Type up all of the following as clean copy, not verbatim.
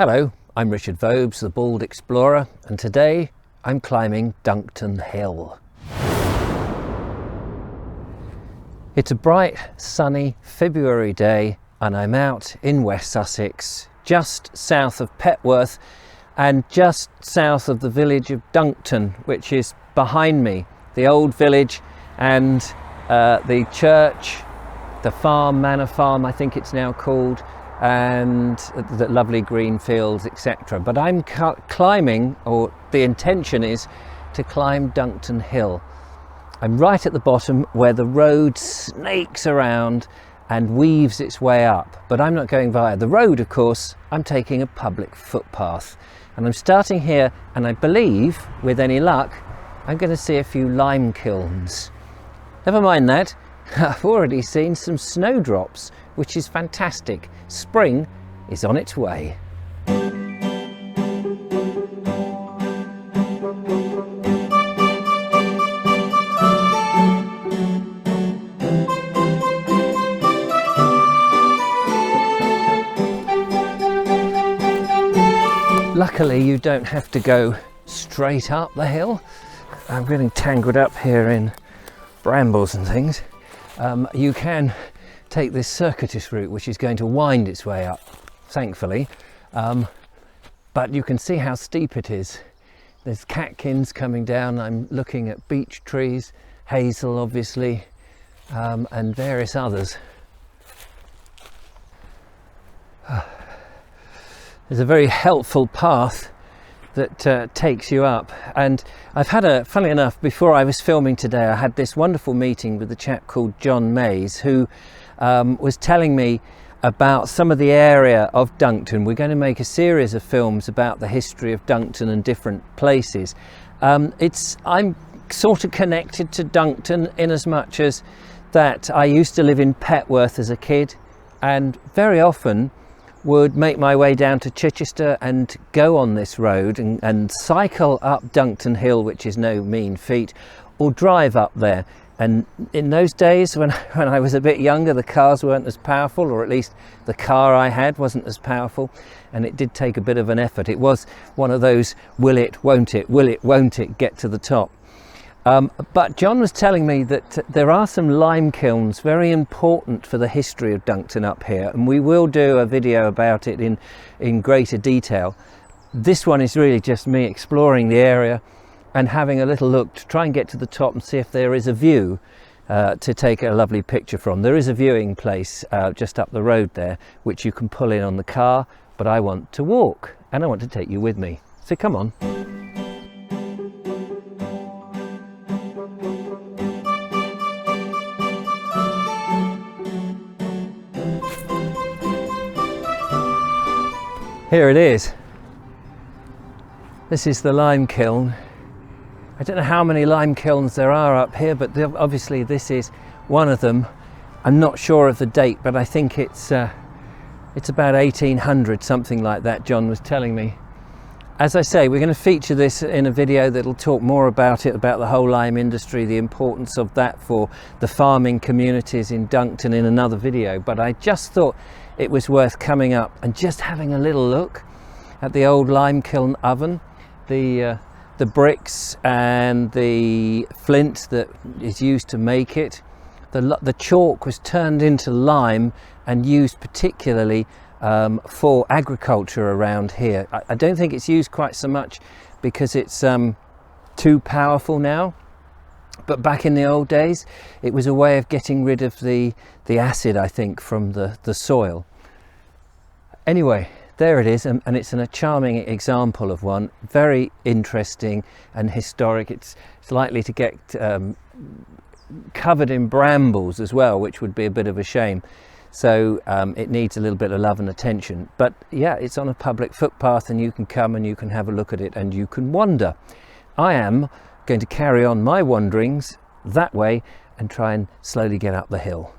Hello, I'm Richard Vobes, the Bald Explorer, and today I'm climbing Duncton Hill. It's a bright, sunny February day and I'm out in West Sussex, just south of Petworth and just south of the village of Duncton, which is behind me. The old village and the church, the farm, manor farm I think it's now called, and the lovely green fields, etc. But I'm climbing, or the intention is to climb Duncton Hill. I'm right at the bottom where the road snakes around and weaves its way up, but I'm not going via the road, of course. I'm taking a public footpath, and I'm starting here, and I believe, with any luck, I'm going to see a few lime kilns. Never mind that, I've already seen some snowdrops, which is fantastic. Spring is on its way. Luckily, you don't have to go straight up the hill. I'm getting tangled up here in brambles and things. You can take this circuitous route, which is going to wind its way up, thankfully, but you can see how steep it is. There's catkins coming down. I'm looking at beech trees, hazel obviously, and various others. There's a very helpful path that takes you up, and I've had funnily enough, before I was filming today, I had this wonderful meeting with a chap called John Mays, who was telling me about some of the area of Duncton. We're going to make a series of films about the history of Duncton and different places. I'm sort of connected to Duncton in as much as that I used to live in Petworth as a kid, and very often would make my way down to Chichester and go on this road and cycle up Duncton Hill, which is no mean feat, or drive up there. And in those days when I was a bit younger, the cars weren't as powerful, or at least the car I had wasn't as powerful, and it did take a bit of an effort. It was one of those will it, won't it, get to the top. But John was telling me that there are some lime kilns very important for the history of Duncton up here, and we will do a video about it in greater detail. This one is really just me exploring the area and having a little look to try and get to the top and see if there is a view to take a lovely picture from. There is a viewing place just up the road there, which you can pull in on the car, but I want to walk and I want to take you with me. So come on. Here it is. This is the lime kiln. I don't know how many lime kilns there are up here, but obviously this is one of them. I'm not sure of the date, but I think it's about 1800, something like that, John was telling me. As I say, we're going to feature this in a video that'll talk more about it, about the whole lime industry, the importance of that for the farming communities in Duncton, in another video. But I just thought it was worth coming up and just having a little look at the old lime kiln oven, the bricks and the flint that is used to make it. The chalk was turned into lime and used particularly for agriculture around here. I don't think it's used quite so much because it's too powerful now, but back in the old days it was a way of getting rid of the acid, I think, from the soil. Anyway, there it is, and it's a charming example of one, very interesting and historic. It's likely to get covered in brambles as well, which would be a bit of a shame. So it needs a little bit of love and attention. But yeah, it's on a public footpath and you can come and you can have a look at it and you can wander. I am going to carry on my wanderings that way and try and slowly get up the hill.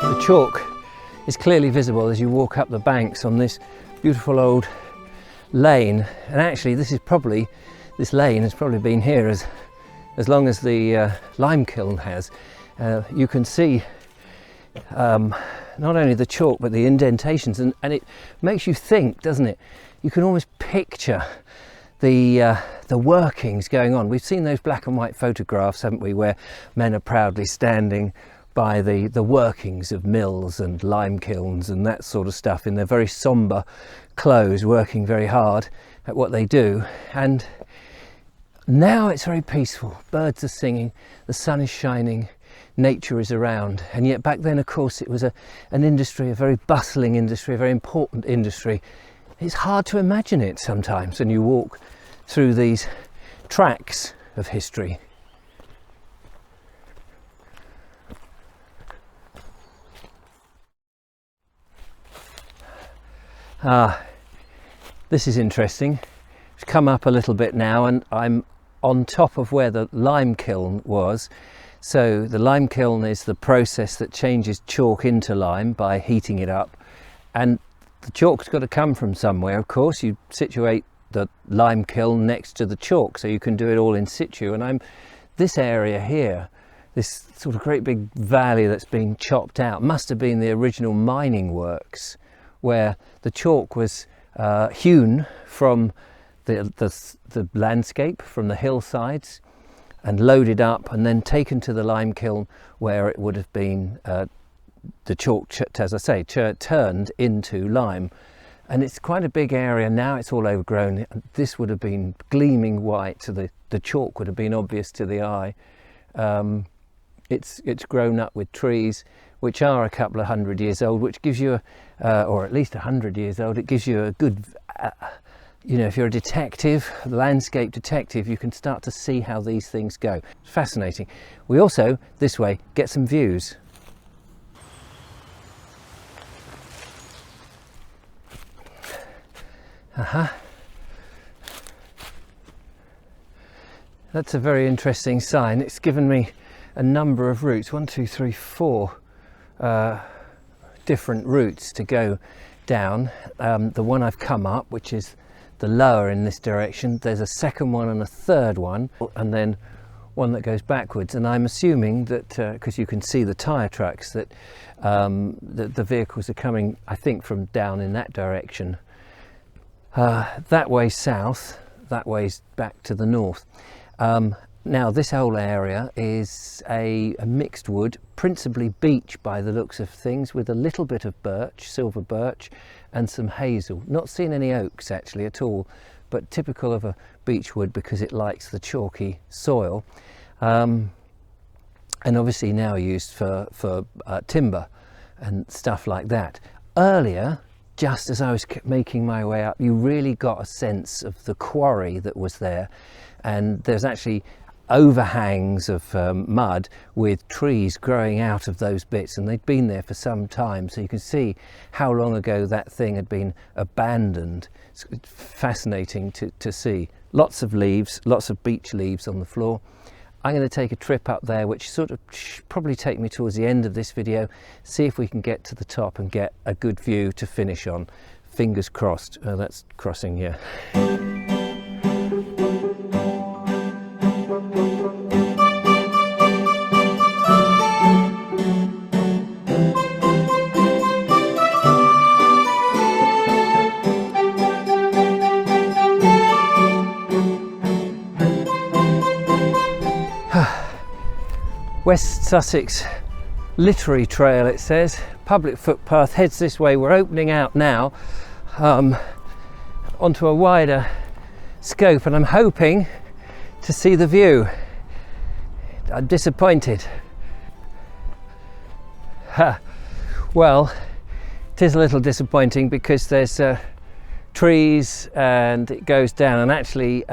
The chalk is clearly visible as you walk up the banks on this beautiful old lane, and actually this lane has probably been here as as long as the lime kiln has. You can see not only the chalk but the indentations, and it makes you think, doesn't it? You can almost picture the workings going on. We've seen those black and white photographs, haven't we, where men are proudly standing by the workings of mills and lime kilns and that sort of stuff in their very sombre clothes, working very hard at what they do. And now it's very peaceful. Birds are singing, the sun is shining, nature is around. And yet back then, of course, it was an industry, a very bustling industry, a very important industry. It's hard to imagine it sometimes when you walk through these tracks of history. This is interesting. It's come up a little bit now, and I'm on top of where the lime kiln was. So the lime kiln is the process that changes chalk into lime by heating it up, and the chalk's got to come from somewhere. Of course, you situate the lime kiln next to the chalk so you can do it all in situ. And this area here, this sort of great big valley that's been chopped out, must have been the original mining works, where the chalk was hewn from the landscape, from the hillsides, and loaded up and then taken to the lime kiln, where it would have been the chalk, as I say, turned into lime. And it's quite a big area now. It's all overgrown. This would have been gleaming white, so the chalk would have been obvious to the eye. It's grown up with trees which are a couple of 100 years old, which gives you or at least 100 years old. It gives you a good, you know, if you're a detective, a landscape detective, you can start to see how these things go. It's fascinating. We also, this way, get some views. That's a very interesting sign. It's given me a number of routes, 1, 2, 3, 4 different routes to go down. The one I've come up, which is the lower in this direction, there's a second one and a third one, and then one that goes backwards. And I'm assuming that because you can see the tyre tracks, that the vehicles are coming, I think, from down in that direction. That way south, that way's back to the north. Now this whole area is a mixed wood, principally beech by the looks of things, with a little bit of birch, silver birch, and some hazel. Not seen any oaks actually at all, but typical of a beech wood because it likes the chalky soil, and obviously now used for timber and stuff like that. Earlier, just as I was making my way up, you really got a sense of the quarry that was there, and there's actually overhangs of mud with trees growing out of those bits, and they'd been there for some time, so you can see how long ago that thing had been abandoned. It's fascinating to see. Lots of leaves, lots of beech leaves on the floor. I'm going to take a trip up there, which sort of probably take me towards the end of this video, see if we can get to the top and get a good view to finish on. Fingers crossed. That's crossing here. West Sussex Literary Trail, it says. Public footpath heads this way. We're opening out now onto a wider scope, and I'm hoping to see the view. I'm disappointed. Well, it is a little disappointing because there's trees and it goes down, and actually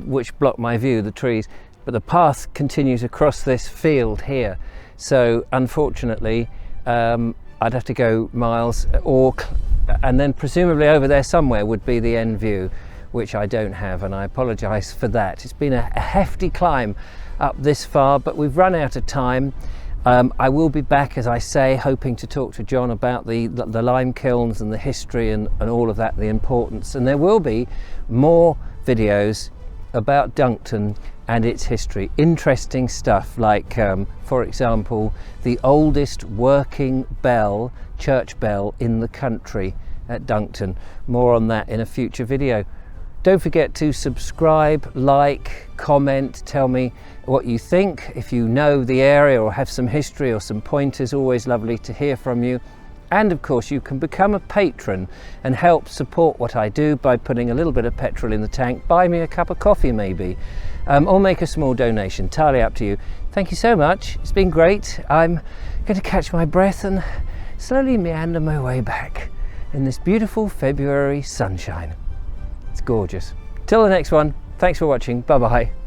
which block my view, the trees. But the path continues across this field here, so unfortunately I'd have to go miles, and then presumably over there somewhere would be the end view, which I don't have, and I apologise for that. It's been a hefty climb up this far, but we've run out of time. I will be back, as I say, hoping to talk to John about the lime kilns and the history and all of that, the importance, and there will be more videos about Duncton and its history. Interesting stuff like, for example, the oldest working bell, church bell in the country at Duncton. More on that in a future video. Don't forget to subscribe, like, comment, tell me what you think. If you know the area or have some history or some pointers, always lovely to hear from you. And of course, you can become a patron and help support what I do by putting a little bit of petrol in the tank. Buy me a cup of coffee maybe, or make a small donation, entirely up to you. Thank you so much, it's been great. I'm going to catch my breath and slowly meander my way back in this beautiful February sunshine. It's gorgeous. Till the next one, thanks for watching, bye bye.